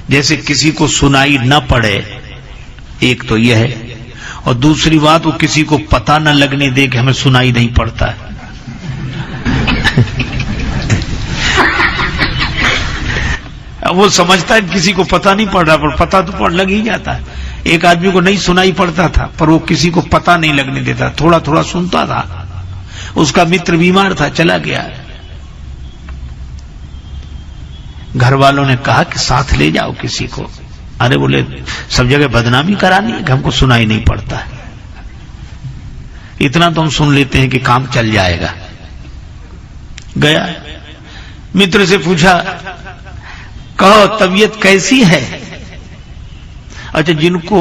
जैसे किसी को सुनाई न पड़े, एक तो यह है, और दूसरी बात वो किसी को पता न लगने दे कि हमें सुनाई नहीं पड़ता है। वो समझता है किसी को पता नहीं पड़ रहा, पर पता तो लग ही जाता है। एक आदमी को नहीं सुनाई पड़ता था, पर वो किसी को पता नहीं लगने देता, थोड़ा थोड़ा सुनता था। उसका मित्र बीमार था, चला गया। घर वालों ने कहा कि साथ ले जाओ किसी को। अरे बोले सब जगह बदनामी करानी है कि हमको सुनाई नहीं पड़ता है, इतना तो हम सुन लेते हैं कि काम चल जाएगा। गया, मित्र से पूछा, कहो तबीयत कैसी है? अच्छा, जिनको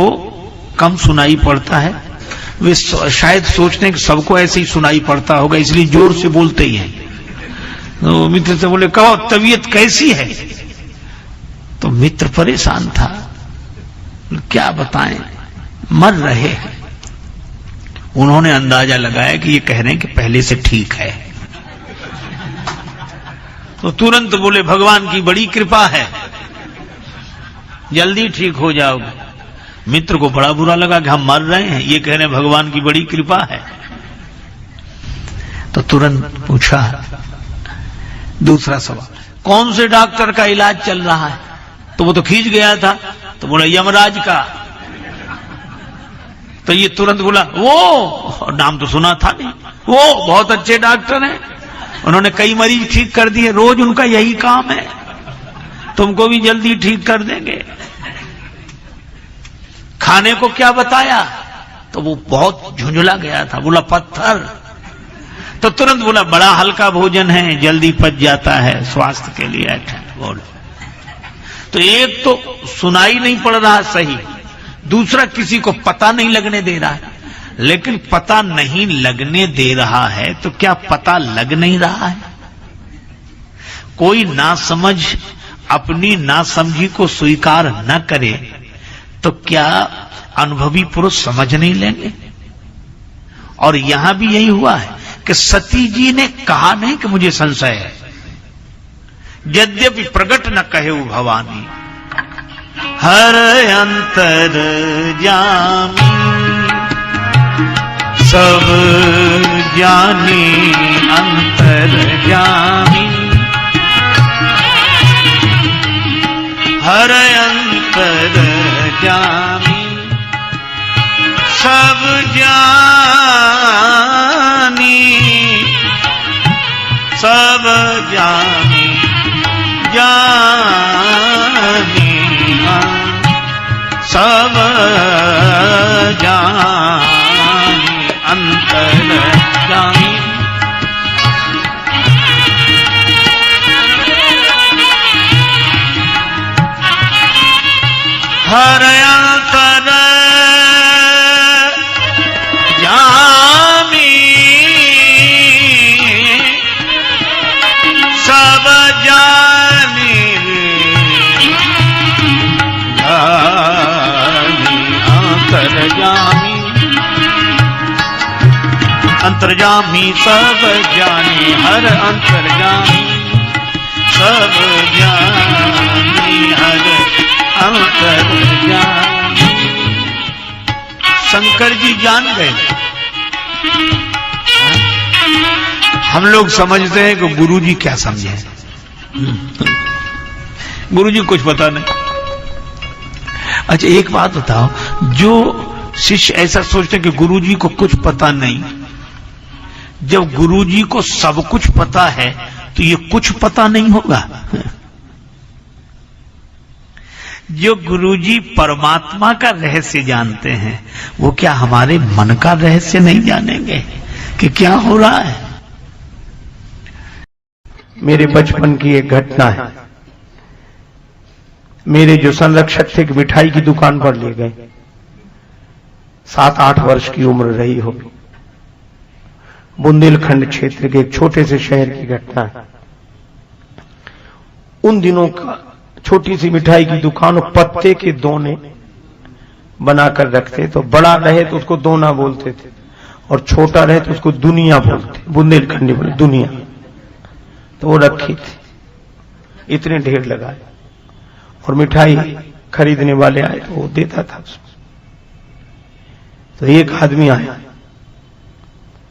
कम सुनाई पड़ता है वे शायद सोचते हैं कि सबको ऐसे ही सुनाई पड़ता होगा, इसलिए जोर से बोलते ही हैं। तो मित्र से बोले, कहो तबीयत कैसी है? तो मित्र परेशान था, क्या बताएं, मर रहे हैं। उन्होंने अंदाजा लगाया कि ये कह रहे हैं कि पहले से ठीक है। तो तुरंत बोले, भगवान की बड़ी कृपा है, जल्दी ठीक हो जाओगे। मित्र को बड़ा बुरा लगा कि हम मर रहे हैं, ये कह रहे हैं भगवान की बड़ी कृपा है। तो तुरंत पूछा दूसरा सवाल, कौन से डॉक्टर का इलाज चल रहा है? तो वो तो खींच गया था, तो बोला यमराज का। तो ये तुरंत बोला, वो नाम तो सुना था नहीं, वो बहुत अच्छे डॉक्टर हैं, उन्होंने कई मरीज ठीक कर दिए, रोज उनका यही काम है, तुमको भी जल्दी ठीक कर देंगे। खाने को क्या बताया? तो वो बहुत झुंझला गया था, बोला पत्थर। तो तुरंत बोला बड़ा हल्का भोजन है, जल्दी पच जाता है, स्वास्थ्य के लिए अच्छा। बोल, तो एक तो सुनाई नहीं पड़ रहा सही, दूसरा किसी को पता नहीं लगने दे रहा है। लेकिन पता नहीं लगने दे रहा है तो क्या पता लग नहीं रहा है? कोई नासमझ अपनी नासमझी को स्वीकार न करे तो क्या अनुभवी पुरुष समझ नहीं लेंगे? और यहां भी यही हुआ है कि सती जी ने कहा नहीं कि मुझे संशय है, यद्यपि प्रकट न कहे भवानी। हर अंतर जामी सब जानी अंतर जामी, हर अंतर जामी सब जानी, सब जानी जानी सब जानी अंतर जानी। हर अंतर जामी सब जानी अंतर्जामी, अंतर्जामी सब जानी, हर अंतर्जामी सब जानी, हर अंतर्जामी। शंकर जी जान गए। हम लोग समझते हैं कि गुरुजी क्या समझे, गुरुजी कुछ पता नहीं। अच्छा एक बात बताओ, जो शिष्य ऐसा सोचते हैं कि गुरुजी को कुछ पता नहीं, जब गुरुजी को सब कुछ पता है तो ये कुछ पता नहीं होगा? जो गुरुजी परमात्मा का रहस्य जानते हैं वो क्या हमारे मन का रहस्य नहीं जानेंगे कि क्या हो रहा है? मेरे बचपन की एक घटना है। मेरे जो संरक्षक थे कि मिठाई की दुकान पर ले गए, 7-8 वर्ष की उम्र रही होगी। बुंदेलखंड क्षेत्र के एक छोटे से शहर की घटना है। उन दिनों का छोटी सी मिठाई की दुकान पत्ते के दोने बनाकर रखते, तो बड़ा रहे तो उसको दोना बोलते थे और छोटा रहे तो उसको दुनिया बोलते, बुंदेलखंडी बोले दुनिया। तो वो रखी थी, इतने ढेर लगाए और मिठाई खरीदने वाले आए तो वो देता था उसको। तो एक आदमी आया,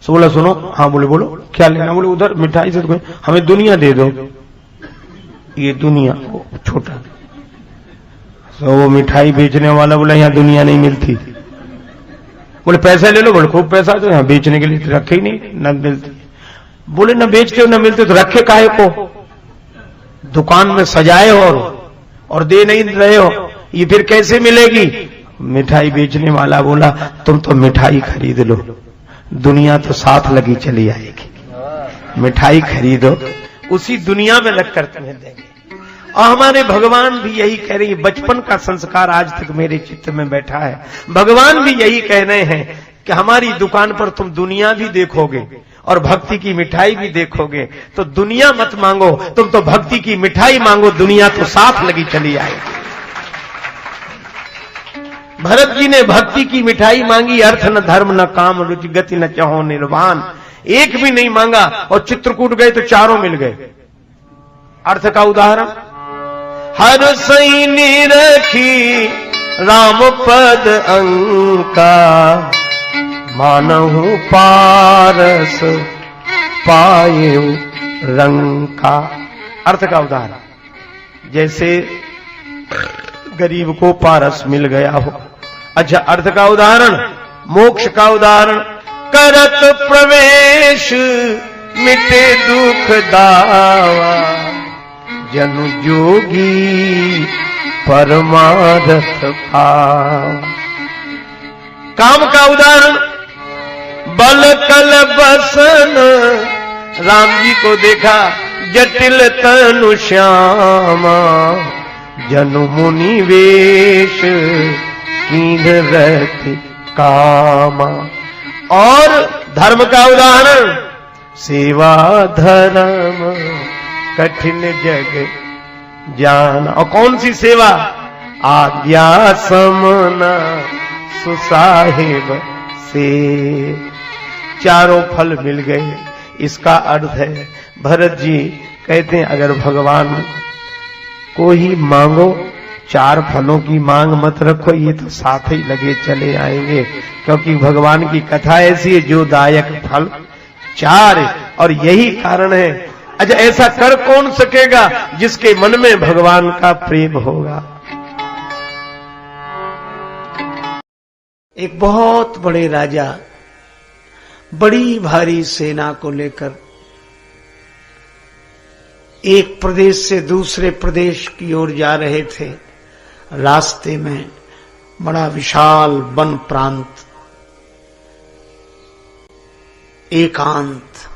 तो बोला सुनो, हाँ बोले बोलो क्या लेना, बोले उधर मिठाई से तो हमें दुनिया दे दो। ये दुनिया छोटा, तो वो मिठाई बेचने वाला बोला यहाँ दुनिया नहीं मिलती। बोले पैसा ले लो, बोले खूब पैसा, तो यहाँ बेचने के लिए तो रखे ही नहीं, न मिलती। बोले न बेचते हो न मिलते तो रखे काहे को, दुकान में सजाए और दे नहीं रहे हो, ये फिर कैसे मिलेगी। मिठाई बेचने वाला बोला तुम तो मिठाई खरीद लो, दुनिया तो साथ लगी चली आएगी, मिठाई खरीदो, उसी दुनिया में लगकर तुम्हें देंगे। और हमारे भगवान भी यही कह रहे हैं, बचपन का संस्कार आज तक मेरे चित्त में बैठा है। भगवान भी यही कह रहे हैं कि हमारी दुकान पर तुम दुनिया भी देखोगे और भक्ति की मिठाई भी देखोगे, तो दुनिया मत मांगो, तुम तो भक्ति की मिठाई मांगो, दुनिया तो साथ लगी चली आएगी। भरत जी ने भक्ति की मिठाई मांगी, अर्थ न धर्म न काम रुचि गति न चाहो निर्वाण, एक भी नहीं मांगा और चित्रकूट गए तो चारों मिल गए। अर्थ का उदाहरण, हर सैनी रखी राम पद अंका, मानहु पारस पाए रंका। अर्थ का उदाहरण, जैसे गरीब को पारस मिल गया हो। अच्छा, अर्थ का उदाहरण, मोक्ष का उदाहरण, करत प्रवेश मिटे दुख दावा, जनु जोगी परमारथ पावा। काम का उदाहरण, बल कल बसन, राम जी को देखा जटिल तनु श्यामा, जनु मुनि वेश कीन रहती कामा। और धर्म का उदाहरण, सेवा धर्म कठिन जग जाना। और कौन सी सेवा, आज्ञा समना सुसाहिब से। चारों फल मिल गए। इसका अर्थ है, भरत जी कहते हैं अगर भगवान को ही मांगो, चार फलों की मांग मत रखो, ये तो साथ ही लगे चले आएंगे, क्योंकि भगवान की कथा ऐसी है जो दायक फल चार, और यही कारण है। अच्छा, ऐसा कर कौन सकेगा जिसके मन में भगवान का प्रेम होगा। एक बहुत बड़े राजा बड़ी भारी सेना को लेकर एक प्रदेश से दूसरे प्रदेश की ओर जा रहे थे। रास्ते में बड़ा विशाल वन प्रांत, एकांत,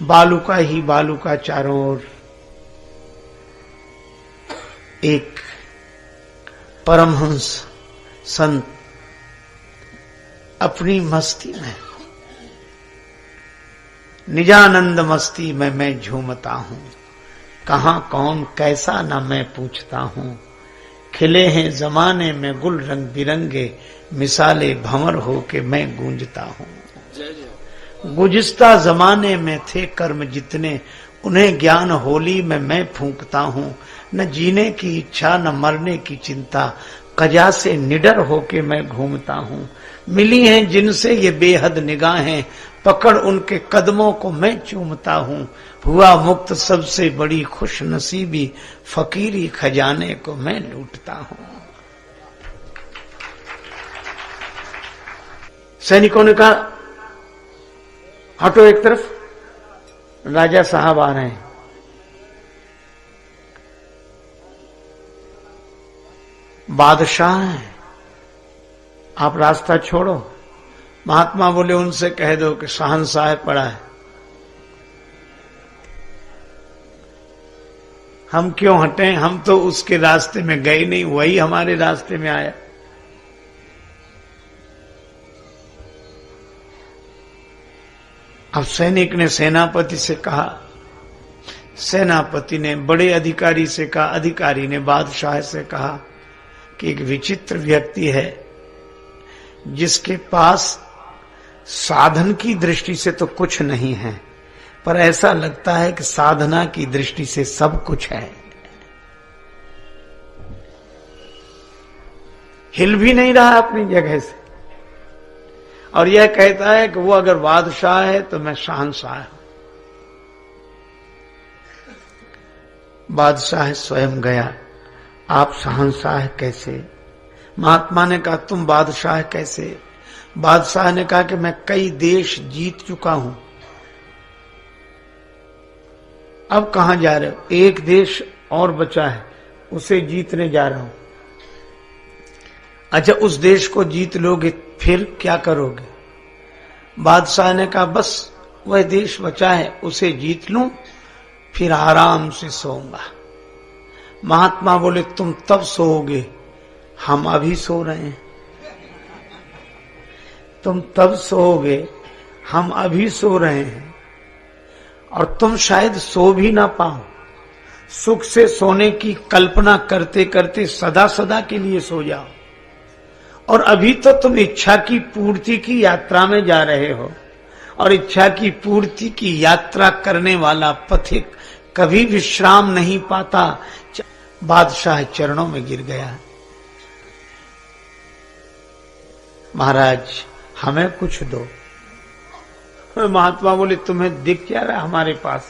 बालुका ही बालुका चारों ओर। एक परमहंस संत अपनी मस्ती में, निजानंद मस्ती में मैं झूमता हूं, कहां कौन कैसा न मैं पूछता हूं, खिले हैं जमाने में गुल रंग बिरंगे, मिसाले भंवर हो के मैं गूंजता हूं। गुजिस्ता जमाने में थे कर्म जितने, उन्हें ज्ञान होली में मैं फूंकता हूं, न जीने की इच्छा न मरने की चिंता, कजा से निडर होके मैं घूमता हूं। मिली हैं जिनसे ये बेहद निगाहें, पकड़ उनके कदमों को मैं चूमता हूं, हुआ मुक्त सबसे बड़ी खुश नसीबी, फकीरी खजाने को मैं लूटता हूं। सैनिकों ने कहा हटो एक तरफ, राजा साहब आ रहे हैं। बादशाह हैं, आप रास्ता छोड़ो। महात्मा बोले उनसे कह दो कि शहंशाह पड़ा है। हम क्यों हटें, हम तो उसके रास्ते में गए नहीं, वही हमारे रास्ते में आया। अब सैनिक ने सेनापति से कहा, सेनापति ने बड़े अधिकारी से कहा, अधिकारी ने बादशाह से कहा कि एक विचित्र व्यक्ति है जिसके पास साधन की दृष्टि से तो कुछ नहीं है, पर ऐसा लगता है कि साधना की दृष्टि से सब कुछ है। हिल भी नहीं रहा अपनी जगह से, और यह कहता है कि वो अगर बादशाह है तो मैं शहंशाह हूं। बादशाह स्वयं गया, आप शहंशाह कैसे? महात्मा ने कहा तुम बादशाह कैसे? बादशाह ने कहा कि मैं कई देश जीत चुका हूं, अब कहां जा रहे हो? एक देश और बचा है, उसे जीतने जा रहा हूं। अच्छा, उस देश को जीत लोगे फिर क्या करोगे? बादशाह ने कहा बस वह देश बचा है उसे जीत लूं, फिर आराम से सोऊंगा। महात्मा बोले तुम तब सोओगे, हम अभी सो रहे हैं। तुम तब सोओगे, हम अभी सो रहे हैं, और तुम शायद सो भी ना पाओ। सुख से सोने की कल्पना करते करते सदा सदा के लिए सो जाओ। और अभी तो तुम इच्छा की पूर्ति की यात्रा में जा रहे हो, और इच्छा की पूर्ति की यात्रा करने वाला पथिक कभी विश्राम नहीं पाता। बादशाह चरणों में गिर गया, महाराज हमें कुछ दो। महात्मा बोले तुम्हें दिख क्या रहा हमारे पास?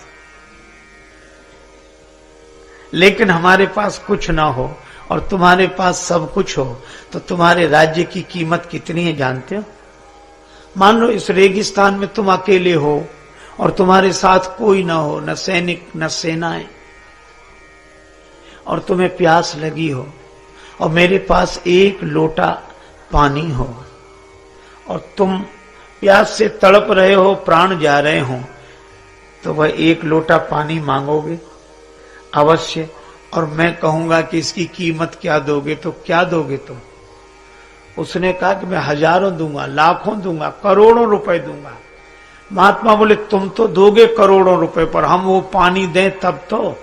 लेकिन हमारे पास कुछ ना हो और तुम्हारे पास सब कुछ हो तो तुम्हारे राज्य की कीमत कितनी है जानते हो? मान लो इस रेगिस्तान में तुम अकेले हो और तुम्हारे साथ कोई ना हो, न सैनिक न सेनाएं, और तुम्हें प्यास लगी हो और मेरे पास एक लोटा पानी हो और तुम प्यास से तड़प रहे हो, प्राण जा रहे हो, तो वह एक लोटा पानी मांगोगे अवश्य। और मैं कहूंगा कि इसकी कीमत क्या दोगे तो क्या दोगे तुम? उसने कहा कि मैं हजारों दूंगा, लाखों दूंगा, करोड़ों रुपए दूंगा। महात्मा बोले तुम तो दोगे करोड़ों रुपए, पर हम वो पानी दें तब तो।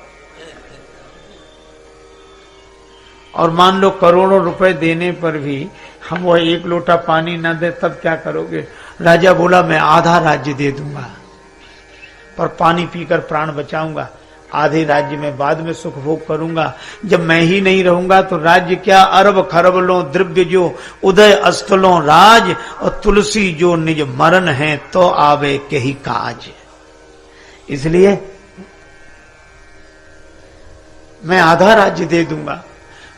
और मान लो करोड़ों रुपए देने पर भी हम वह एक लोटा पानी न दे तब क्या करोगे? राजा बोला मैं आधा राज्य दे दूंगा, पर पानी पीकर प्राण बचाऊंगा। आधे राज्य में बाद में सुख भोग करूंगा। जब मैं ही नहीं रहूंगा तो राज्य क्या, अरब खरबलों द्रव्य जो उदय अस्थलों राज, और तुलसी जो निज मरण है तो आवे कही काज। इसलिए मैं आधा राज्य दे दूंगा।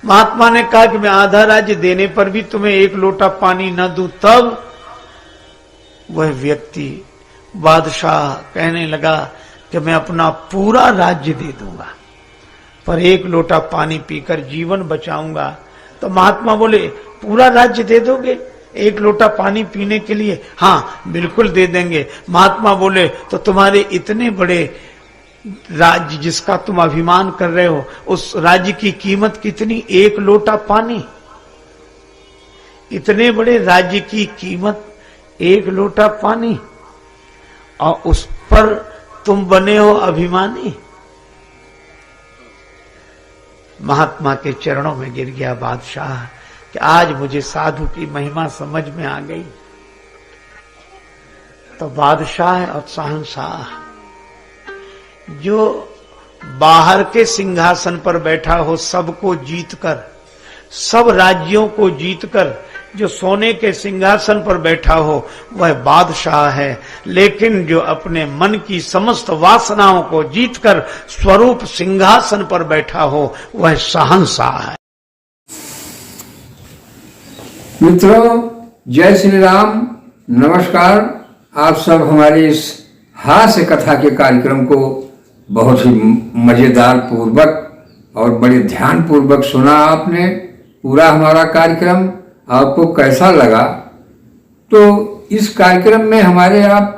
महात्मा ने कहा कि मैं आधा राज्य देने पर भी तुम्हें एक लोटा पानी न दूं तब? वह व्यक्ति बादशाह कहने लगा कि मैं अपना पूरा राज्य दे दूंगा, पर एक लोटा पानी पीकर जीवन बचाऊंगा। तो महात्मा बोले पूरा राज्य दे दोगे एक लोटा पानी पीने के लिए? हाँ बिल्कुल दे देंगे। महात्मा बोले तो तुम्हारे इतने बड़े राज्य जिसका तुम अभिमान कर रहे हो, उस राज्य की कीमत कितनी? एक लोटा पानी। इतने बड़े राज्य की कीमत एक लोटा पानी, और उस पर तुम बने हो अभिमानी। महात्मा के चरणों में गिर गया बादशाह कि आज मुझे साधु की महिमा समझ में आ गई। तो बादशाह और शहंशाह जो बाहर के सिंहासन पर बैठा हो, सबको जीतकर, सब राज्यों को जीतकर जो सोने के सिंहासन पर बैठा हो वह बादशाह है। लेकिन जो अपने मन की समस्त वासनाओं को जीतकर स्वरूप सिंहासन पर बैठा हो वह शहंशाह है। मित्रों जय श्री राम, नमस्कार। आप सब हमारे इस हास्य कथा के कार्यक्रम को बहुत ही मजेदार पूर्वक और बड़े ध्यान पूर्वक सुना आपने। पूरा हमारा कार्यक्रम आपको कैसा लगा? तो इस कार्यक्रम में हमारे आप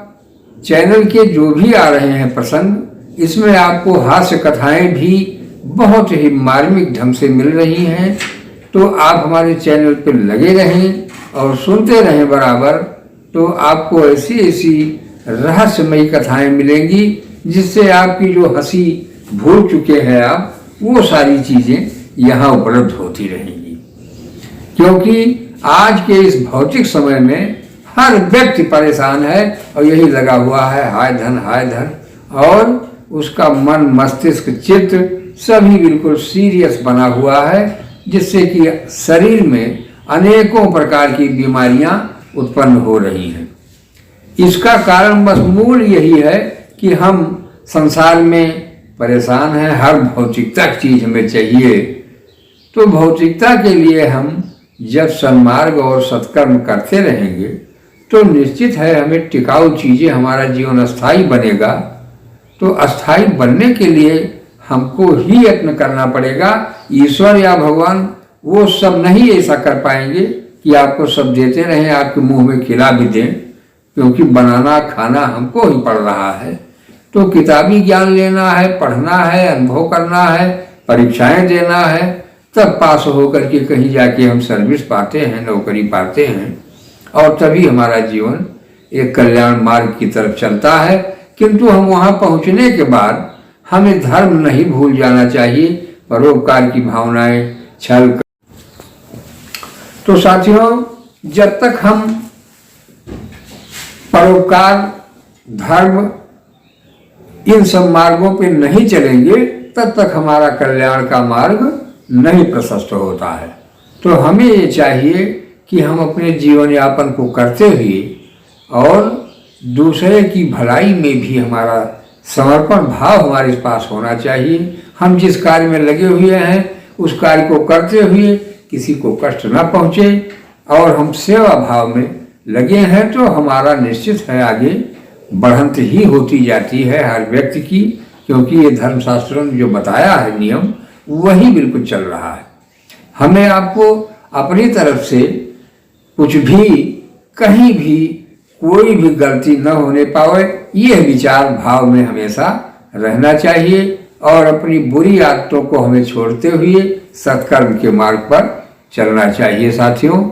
चैनल के जो भी आ रहे हैं प्रसंग, इसमें आपको हास्य कथाएं भी बहुत ही मार्मिक ढंग से मिल रही हैं। तो आप हमारे चैनल पर लगे रहें और सुनते रहें बराबर, तो आपको ऐसी ऐसी रहस्यमयी कथाएं मिलेंगी जिससे आपकी जो हंसी भूल चुके हैं आप, वो सारी चीजें यहाँ उपलब्ध होती रहेंगी। क्योंकि आज के इस भौतिक समय में हर व्यक्ति परेशान है और यही लगा हुआ है हाय धन, और उसका मन मस्तिष्क चित्त सभी बिल्कुल सीरियस बना हुआ है, जिससे कि शरीर में अनेकों प्रकार की बीमारियां उत्पन्न हो रही हैं। इसका कारण बस मूल यही है कि हम संसार में परेशान हैं, हर भौतिकता की चीज हमें चाहिए। तो भौतिकता के लिए हम जब सन्मार्ग और सत्कर्म करते रहेंगे तो निश्चित है हमें टिकाऊ चीजें, हमारा जीवन अस्थाई बनेगा। तो अस्थाई बनने के लिए हमको ही यत्न करना पड़ेगा। ईश्वर या भगवान वो सब नहीं ऐसा कर पाएंगे कि आपको सब देते रहें, आपके मुंह में खिला भी दें, क्योंकि बनाना खाना हमको ही पड़ रहा है। तो किताबी ज्ञान लेना है, पढ़ना है, अनुभव करना है, परीक्षाएं देना है, तब पास होकर के कहीं जाके हम सर्विस पाते हैं, नौकरी पाते हैं, और तभी हमारा जीवन एक कल्याण मार्ग की तरफ चलता है। किंतु हम वहां पहुंचने के बाद हमें धर्म नहीं भूल जाना चाहिए, परोपकार की भावनाएं, छल। तो साथियों, जब तक हम परोपकार, धर्म, इन सब मार्गों पे नहीं चलेंगे तब तक हमारा कल्याण का मार्ग नहीं प्रशस्त होता है। तो हमें ये चाहिए कि हम अपने जीवन यापन को करते हुए और दूसरे की भलाई में भी हमारा समर्पण भाव हमारे पास होना चाहिए। हम जिस कार्य में लगे हुए हैं उस कार्य को करते हुए किसी को कष्ट न पहुँचे और हम सेवा भाव में लगे हैं तो हमारा निश्चित है आगे बढ़ंत ही होती जाती है हर व्यक्ति की, क्योंकि ये धर्मशास्त्रों ने जो बताया है नियम वही बिल्कुल चल रहा है। हमें आपको अपनी तरफ से कुछ भी कहीं भी कोई भी गलती न होने पावे, यह विचार भाव में हमेशा रहना चाहिए और अपनी बुरी आदतों को हमें छोड़ते हुए सत्कर्म के मार्ग पर चलना चाहिए। साथियों,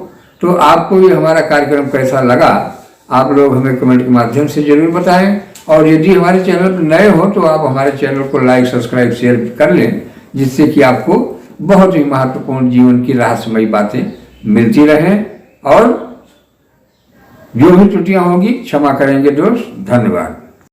तो आपको ये हमारा कार्यक्रम कैसा लगा आप लोग हमें कमेंट के माध्यम से जरूर बताएं, और यदि हमारे चैनल पर नए हो तो आप हमारे चैनल को लाइक, सब्सक्राइब, शेयर कर लें, जिससे कि आपको बहुत ही महत्वपूर्ण जीवन की रहस्यमयी बातें मिलती रहें, और जो भी त्रुटियां होंगी क्षमा करेंगे दोस्त। धन्यवाद।